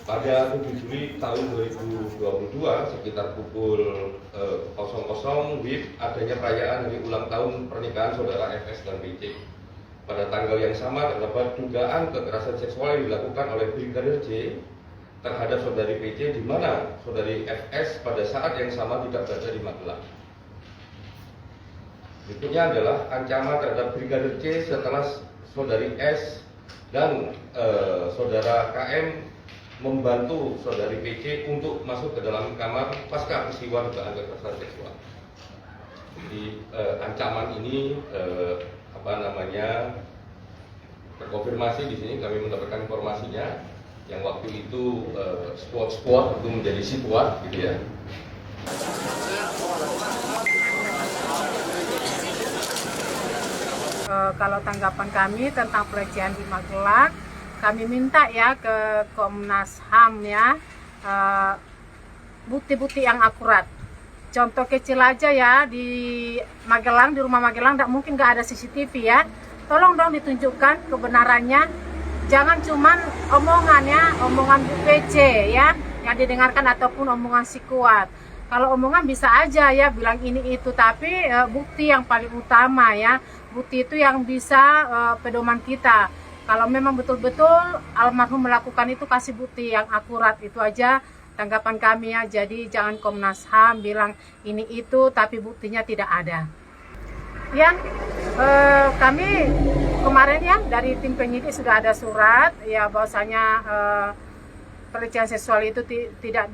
Pada 7 Juli tahun 2022 sekitar pukul 00 WIB adanya perayaan hari ulang tahun pernikahan saudara FS dan PC. Pada tanggal yang sama terdapat dugaan kekerasan seksual yang dilakukan oleh Brigadir J terhadap saudari PC, di mana saudari FS pada saat yang sama tidak berada di Magelang. Berikutnya adalah ancaman terhadap Brigadir C setelah saudari S dan saudara KM membantu saudari PC untuk masuk ke dalam kamar pasca peristiwa dugaan kekerasan seksual. Jadi ancaman ini terkonfirmasi di sini. Kami mendapatkan informasinya yang waktu itu squad itu menjadi squad gitu ya. Kalau tanggapan kami tentang pelecehan di Magelang, kami minta ya ke Komnas HAM ya bukti-bukti yang akurat. Contoh kecil aja ya, di Magelang, di rumah Magelang mungkin nggak ada CCTV ya. Tolong dong ditunjukkan kebenarannya. Jangan cuman omongan Bu PC ya yang didengarkan ataupun omongan si Kuat. Kalau omongan bisa aja ya bilang ini itu, tapi bukti yang paling utama ya. Bukti itu yang bisa pedoman kita. Kalau memang betul-betul almarhum melakukan itu, kasih bukti yang akurat. Itu aja tanggapan kami ya. Jadi jangan Komnas HAM bilang ini itu tapi buktinya tidak ada. Ya, kami kemarin ya dari tim penyidik sudah ada surat ya bahwasanya pelecehan seksual itu tidak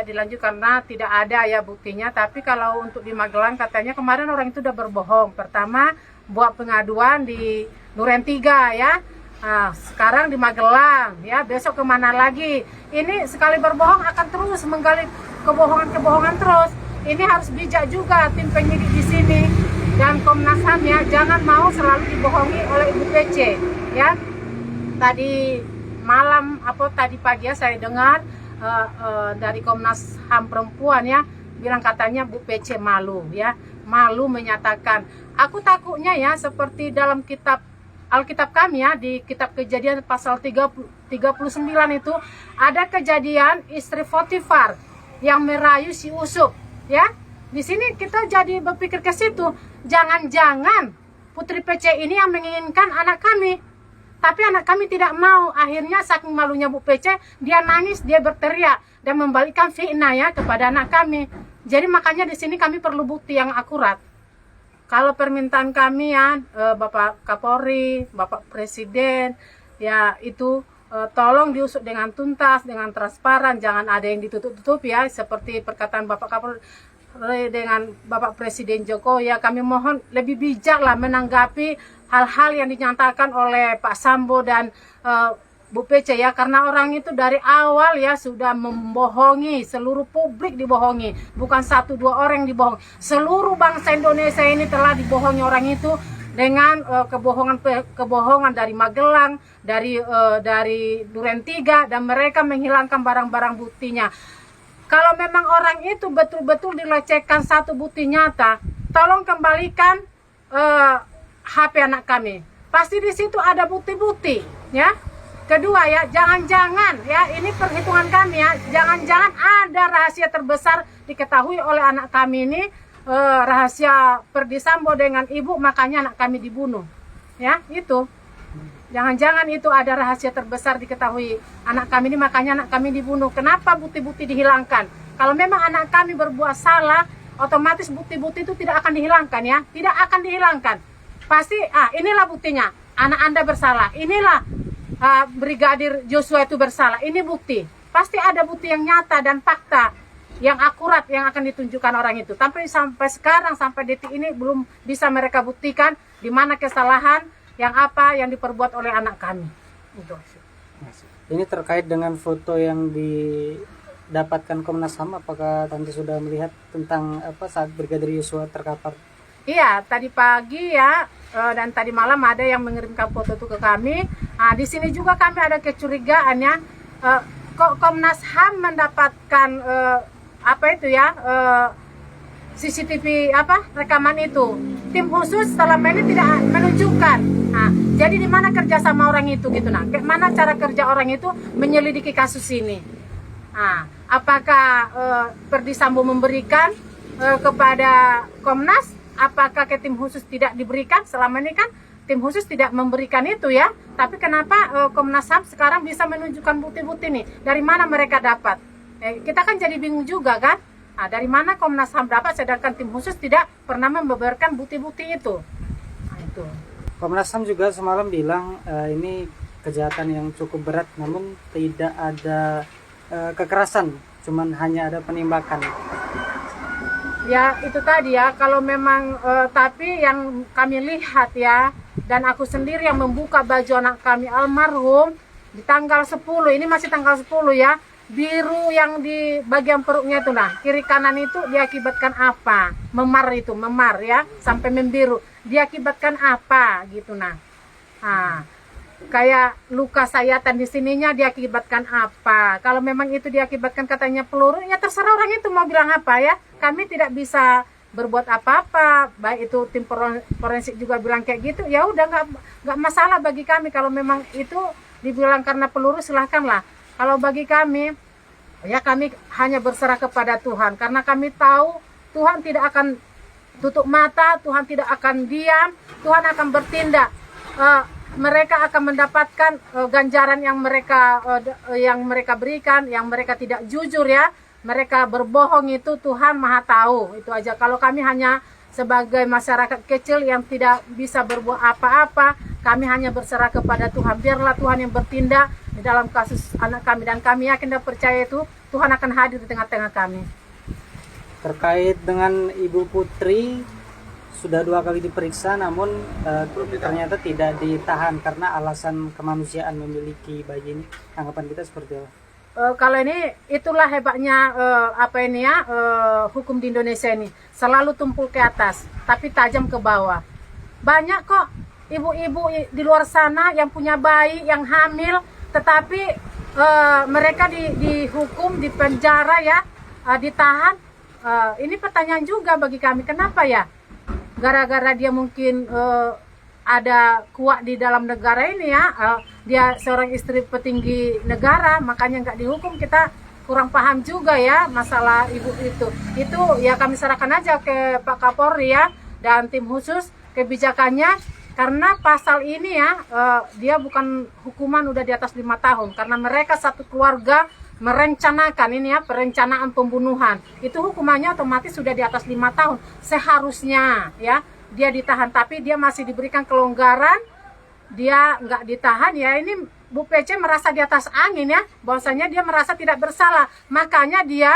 dilanjut karena tidak ada ya buktinya. Tapi kalau untuk di Magelang katanya kemarin orang itu udah berbohong. Pertama buat pengaduan di Duren 3 ya. Nah, sekarang di Magelang ya, besok kemana lagi? Ini sekali berbohong akan terus menggali kebohongan terus. Ini harus bijak juga tim penyidik di sini dan Komnas HAM ya, jangan mau selalu dibohongi oleh Ibu PC ya. Tadi malam tadi pagi ya saya dengar dari Komnas HAM perempuan ya bilang katanya Bu PC malu ya, malu menyatakan. Aku takutnya ya seperti dalam kitab Alkitab kami ya, di kitab Kejadian pasal 39 itu ada kejadian istri Potifar yang merayu si Usup ya. Di sini kita jadi berpikir ke situ, jangan-jangan Putri PC ini yang menginginkan anak kami. Tapi anak kami tidak mau. Akhirnya saking malunya Bu PC, dia nangis, dia berteriak dan membalikkan fitnah ya kepada anak kami. Jadi makanya di sini kami perlu bukti yang akurat. Kalau permintaan kami ya, Bapak Kapolri, Bapak Presiden, ya itu tolong diusut dengan tuntas, dengan transparan, jangan ada yang ditutup-tutup ya, seperti perkataan Bapak Kapolri dengan Bapak Presiden Jokowi ya. Kami mohon lebih bijak lah menanggapi hal-hal yang dinyatakan oleh Pak Sambo dan Bu PC ya, karena orang itu dari awal ya sudah membohongi, seluruh publik dibohongi, bukan 1-2 orang yang dibohongi. Seluruh bangsa Indonesia ini telah dibohongi orang itu dengan kebohongan dari Magelang, dari Duren 3, dan mereka menghilangkan barang-barang buktinya. Kalau memang orang itu betul-betul dilecehkan satu bukti nyata, tolong kembalikan HP anak kami. Pasti di situ ada bukti-bukti ya. Kedua ya, jangan-jangan ya, ini perhitungan kami ya, jangan-jangan ada rahasia terbesar diketahui oleh anak kami ini, rahasia Ferdy Sambo dengan ibu, makanya anak kami dibunuh. Ya, itu. Jangan-jangan itu ada rahasia terbesar diketahui anak kami ini, makanya anak kami dibunuh. Kenapa bukti-bukti dihilangkan? Kalau memang anak kami berbuat salah, otomatis bukti-bukti itu tidak akan dihilangkan ya, tidak akan dihilangkan. Pasti, inilah buktinya, anak Anda bersalah, inilah Brigadir Joshua itu bersalah, ini bukti. Pasti ada bukti yang nyata dan fakta yang akurat yang akan ditunjukkan orang itu. Tapi sampai sekarang, sampai detik ini belum bisa mereka buktikan di mana kesalahan yang diperbuat oleh anak kami. Itu. Ini terkait dengan foto yang didapatkan Komnas HAM, apakah Tante sudah melihat tentang saat Brigadir Joshua terkapar? Iya, tadi pagi ya dan tadi malam ada yang mengirimkan foto itu ke kami. Nah, di sini juga kami ada kecurigaan ya. Kok Komnas HAM mendapatkan CCTV rekaman itu. Tim khusus selama ini tidak menunjukkan. Nah, jadi di mana kerjasama orang itu gitu nah? Mana cara kerja orang itu menyelidiki kasus ini? Nah, apakah Ferdy Sambo memberikan kepada Komnas? Apakah ke tim khusus tidak diberikan? Selama ini kan tim khusus tidak memberikan itu ya. Tapi kenapa Komnas HAM sekarang bisa menunjukkan bukti-bukti nih? Dari mana mereka dapat? Kita kan jadi bingung juga kan? Nah, dari mana Komnas HAM dapat sedangkan tim khusus tidak pernah membeberkan bukti-bukti itu? Nah, itu. Komnas HAM juga semalam bilang ini kejahatan yang cukup berat, namun tidak ada kekerasan, cuman hanya ada penembakan. Ya itu tadi ya, kalau memang tapi yang kami lihat ya, dan aku sendiri yang membuka baju anak kami almarhum di tanggal 10, ini masih tanggal 10 ya, biru yang di bagian perutnya itu nah, kiri kanan itu diakibatkan apa? Memar ya, sampai membiru. Diakibatkan apa gitu nah. Nah, kayak luka sayatan di sininya diakibatkan apa? Kalau memang itu diakibatkan katanya peluru, ya terserah orang itu mau bilang apa ya. Kami tidak bisa berbuat apa-apa. Baik itu tim forensik juga bilang kayak gitu, ya udah nggak masalah bagi kami. Kalau memang itu dibilang karena peluru, silahkanlah. Kalau bagi kami, ya kami hanya berserah kepada Tuhan. Karena kami tahu Tuhan tidak akan tutup mata, Tuhan tidak akan diam, Tuhan akan bertindak. Mereka akan mendapatkan ganjaran yang mereka berikan, yang mereka tidak jujur ya. Mereka berbohong itu Tuhan Maha tahu. Itu aja. Kalau kami hanya sebagai masyarakat kecil yang tidak bisa berbuat apa-apa, kami hanya berserah kepada Tuhan. Biarlah Tuhan yang bertindak di dalam kasus anak kami, dan kami yakin dan percaya itu Tuhan akan hadir di tengah-tengah kami. Terkait dengan Ibu Putri, sudah 2 kali diperiksa, namun ternyata tidak ditahan karena alasan kemanusiaan memiliki bayi ini. Tanggapan kita seperti apa? Kalau ini itulah hebatnya hukum di Indonesia ini, selalu tumpul ke atas tapi tajam ke bawah. Banyak kok ibu-ibu di luar sana yang punya bayi, yang hamil, tetapi mereka dihukum, dipenjara ya, ditahan. Ini pertanyaan juga bagi kami, kenapa ya? Gara-gara dia mungkin ada kuat di dalam negara ini ya, dia seorang istri petinggi negara, makanya nggak dihukum. Kita kurang paham juga ya masalah ibu itu ya. Kami serahkan aja ke Pak Kapolri ya dan tim khusus kebijakannya, karena pasal ini ya dia bukan hukuman udah di atas 5 tahun, karena mereka satu keluarga merencanakan ini ya, perencanaan pembunuhan, itu hukumannya otomatis sudah di atas 5 tahun seharusnya ya. Dia ditahan, tapi dia masih diberikan kelonggaran, dia nggak ditahan ya. Ini Bu PC merasa di atas angin ya, bahwasanya dia merasa tidak bersalah, makanya dia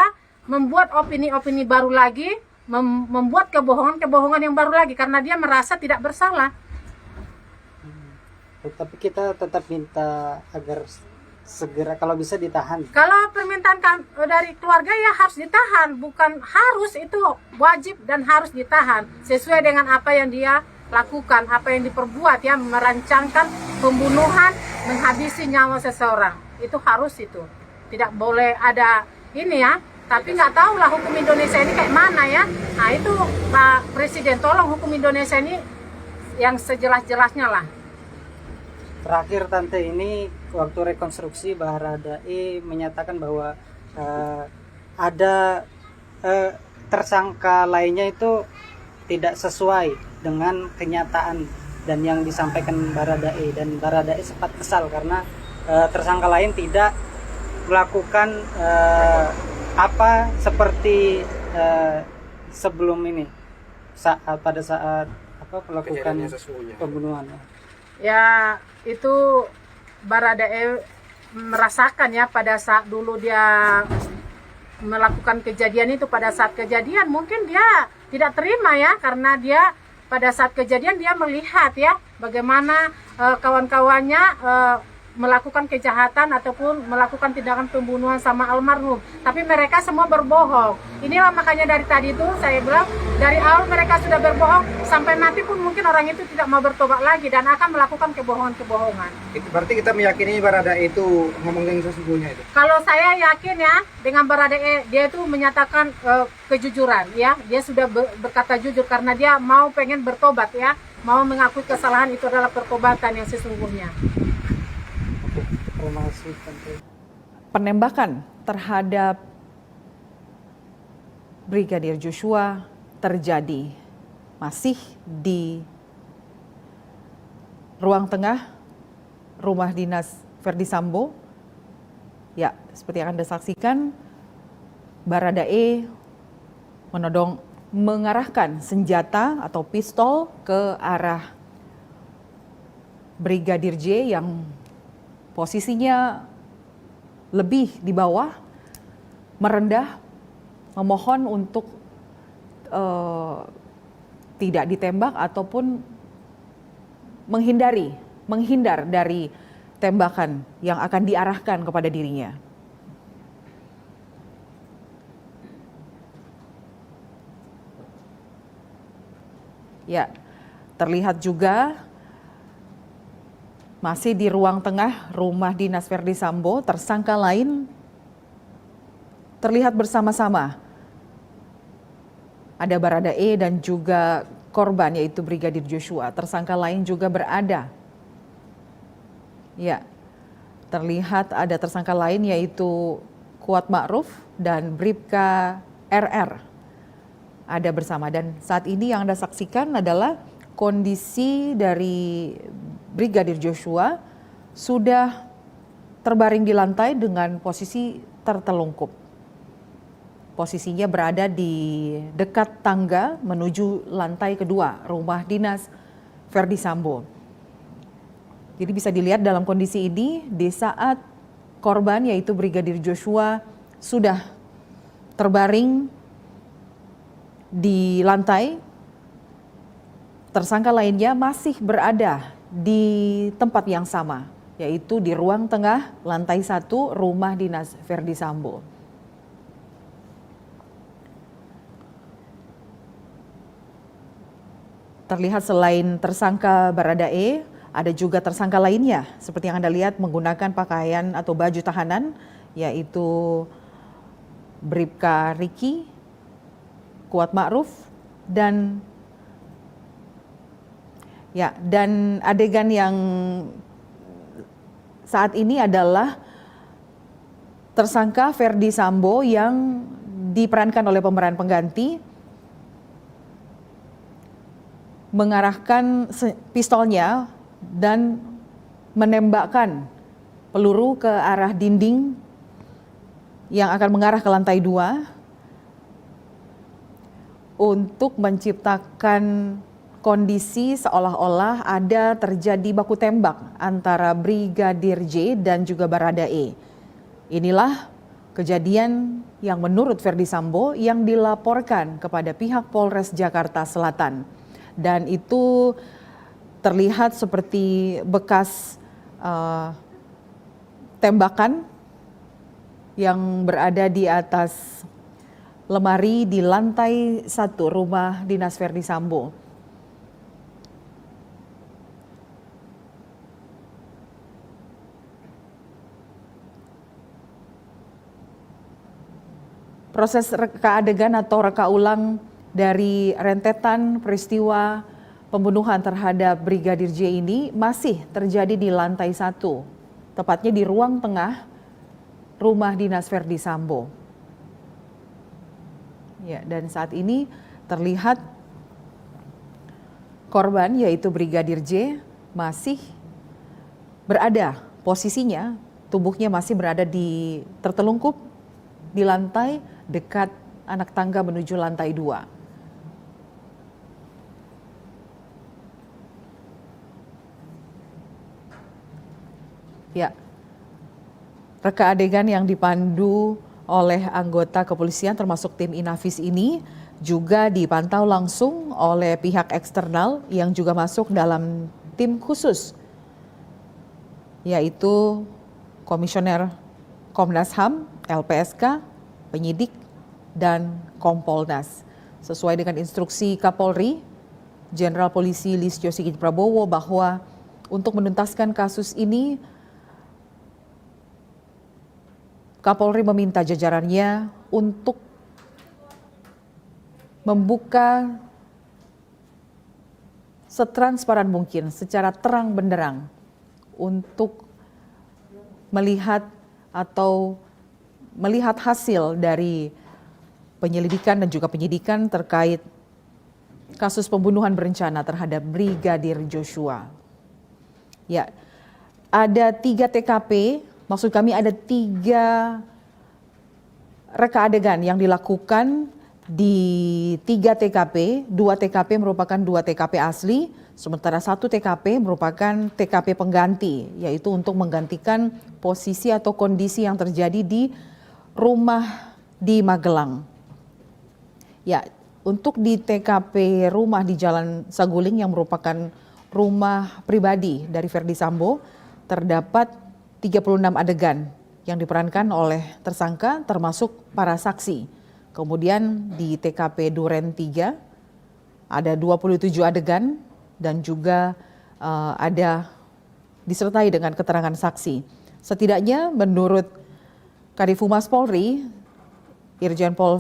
membuat opini-opini baru lagi, membuat kebohongan yang baru lagi, karena dia merasa tidak bersalah. Tapi kita tetap minta agar segera kalau bisa ditahan. Kalau permintaan dari keluarga ya harus ditahan, bukan harus, itu wajib dan harus ditahan sesuai dengan apa yang dia lakukan, apa yang diperbuat ya, merancangkan pembunuhan, menghabisi nyawa seseorang. Itu harus, itu tidak boleh ada ini ya. Tapi nggak tahu lah hukum Indonesia ini kayak mana ya. Nah itu Pak Presiden, tolong hukum Indonesia ini yang sejelas-jelasnya lah. Terakhir Tante, ini waktu rekonstruksi Baradae menyatakan bahwa ada tersangka lainnya itu tidak sesuai dengan kenyataan dan yang disampaikan Baradae, dan Baradae sempat kesal karena tersangka lain tidak melakukan apa seperti sebelum ini pada saat melakukan pembunuhan. Ya itu Baradae merasakan ya pada saat dulu dia melakukan kejadian itu. Pada saat kejadian mungkin dia tidak terima ya, karena dia pada saat kejadian dia melihat ya bagaimana kawan-kawannya melakukan kejahatan ataupun melakukan tindakan pembunuhan sama almarhum. Tapi mereka semua berbohong. Inilah makanya dari tadi itu saya bilang, dari awal mereka sudah berbohong, sampai mati pun mungkin orang itu tidak mau bertobat lagi dan akan melakukan kebohongan-kebohongan. Itu berarti kita meyakini Baradae itu ngomong yang sesungguhnya itu. Kalau saya yakin ya, dengan Baradae, dia itu menyatakan kejujuran ya. Dia sudah berkata jujur karena dia mau pengen bertobat ya. Mau mengakui kesalahan itu adalah pertobatan yang sesungguhnya. Terima kasih Tante. Penembakan terhadap Brigadir Joshua terjadi masih di ruang tengah rumah dinas Verdi Sambo. Ya, seperti yang Anda saksikan, Baradae mengarahkan senjata atau pistol ke arah Brigadir J yang posisinya lebih di bawah, merendah, memohon untuk tidak ditembak ataupun menghindar dari tembakan yang akan diarahkan kepada dirinya. Ya, terlihat juga masih di ruang tengah rumah dinas Verdi Sambo, tersangka lain terlihat bersama-sama. Ada Baradae dan juga korban yaitu Brigadir Joshua. Tersangka lain juga berada. Ya, terlihat ada tersangka lain yaitu Kuat Ma'ruf dan Bribka RR. Ada bersama dan saat ini yang Anda saksikan adalah kondisi dari Brigadir Joshua sudah terbaring di lantai dengan posisi tertelungkup. Posisinya berada di dekat tangga menuju lantai kedua rumah dinas Verdi Sambo. Jadi bisa dilihat dalam kondisi ini di saat korban yaitu Brigadir Joshua sudah terbaring di lantai, tersangka lainnya masih berada di tempat yang sama, yaitu di ruang tengah lantai 1 rumah dinas Verdi Sambo. Terlihat selain tersangka Baradae, ada juga tersangka lainnya, seperti yang Anda lihat menggunakan pakaian atau baju tahanan, yaitu Bribka Riki, Kuat Ma'ruf, dan adegan yang saat ini adalah tersangka Verdi Sambo yang diperankan oleh pemeran pengganti mengarahkan pistolnya dan menembakkan peluru ke arah dinding yang akan mengarah ke lantai 2 untuk menciptakan kondisi seolah-olah ada terjadi baku tembak antara Brigadir J dan juga Baradae. Inilah kejadian yang menurut Verdi Sambo yang dilaporkan kepada pihak Polres Jakarta Selatan. Dan itu terlihat seperti bekas tembakan yang berada di atas lemari di lantai 1 rumah dinas Verdi Sambo. Proses reka adegan atau reka ulang dari rentetan peristiwa pembunuhan terhadap Brigadir J ini masih terjadi di lantai 1, tepatnya di ruang tengah rumah dinas Verdi Sambo. Ya, dan saat ini terlihat korban yaitu Brigadir J masih berada, posisinya tubuhnya masih berada di tertelungkup di lantai dekat anak tangga menuju lantai 2. Ya, reka adegan yang dipandu oleh anggota kepolisian termasuk tim Inafis ini juga dipantau langsung oleh pihak eksternal yang juga masuk dalam tim khusus yaitu Komisioner Komnas HAM, LPSK, penyidik, dan Kompolnas. Sesuai dengan instruksi Kapolri, Jenderal Polisi Listio Sigit Prabowo, bahwa untuk menuntaskan kasus ini, Kapolri meminta jajarannya untuk membuka setransparan mungkin, secara terang benderang, untuk melihat hasil dari penyelidikan dan juga penyidikan terkait kasus pembunuhan berencana terhadap Brigadir Joshua. Ya, ada 3 TKP, maksud kami ada 3 reka adegan yang dilakukan di 3 TKP, 2 TKP merupakan 2 TKP asli, sementara 1 TKP merupakan TKP pengganti, yaitu untuk menggantikan posisi atau kondisi yang terjadi di rumah di Magelang. Ya, untuk di TKP rumah di Jalan Saguling yang merupakan rumah pribadi dari Verdi Sambo, terdapat 36 adegan yang diperankan oleh tersangka termasuk para saksi. Kemudian di TKP Duren 3 ada 27 adegan dan juga ada disertai dengan keterangan saksi. Setidaknya menurut Kadif Humas Polri, Irjen Pol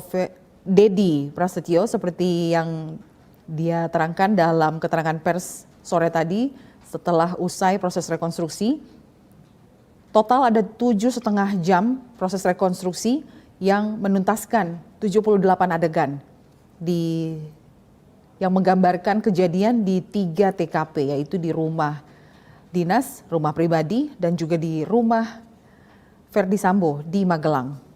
Dedi Prasetyo, seperti yang dia terangkan dalam keterangan pers sore tadi setelah usai proses rekonstruksi, total ada 7,5 jam proses rekonstruksi yang menuntaskan 78 adegan yang menggambarkan kejadian di 3 TKP, yaitu di rumah dinas, rumah pribadi, dan juga di rumah Verdi Sambo di Magelang.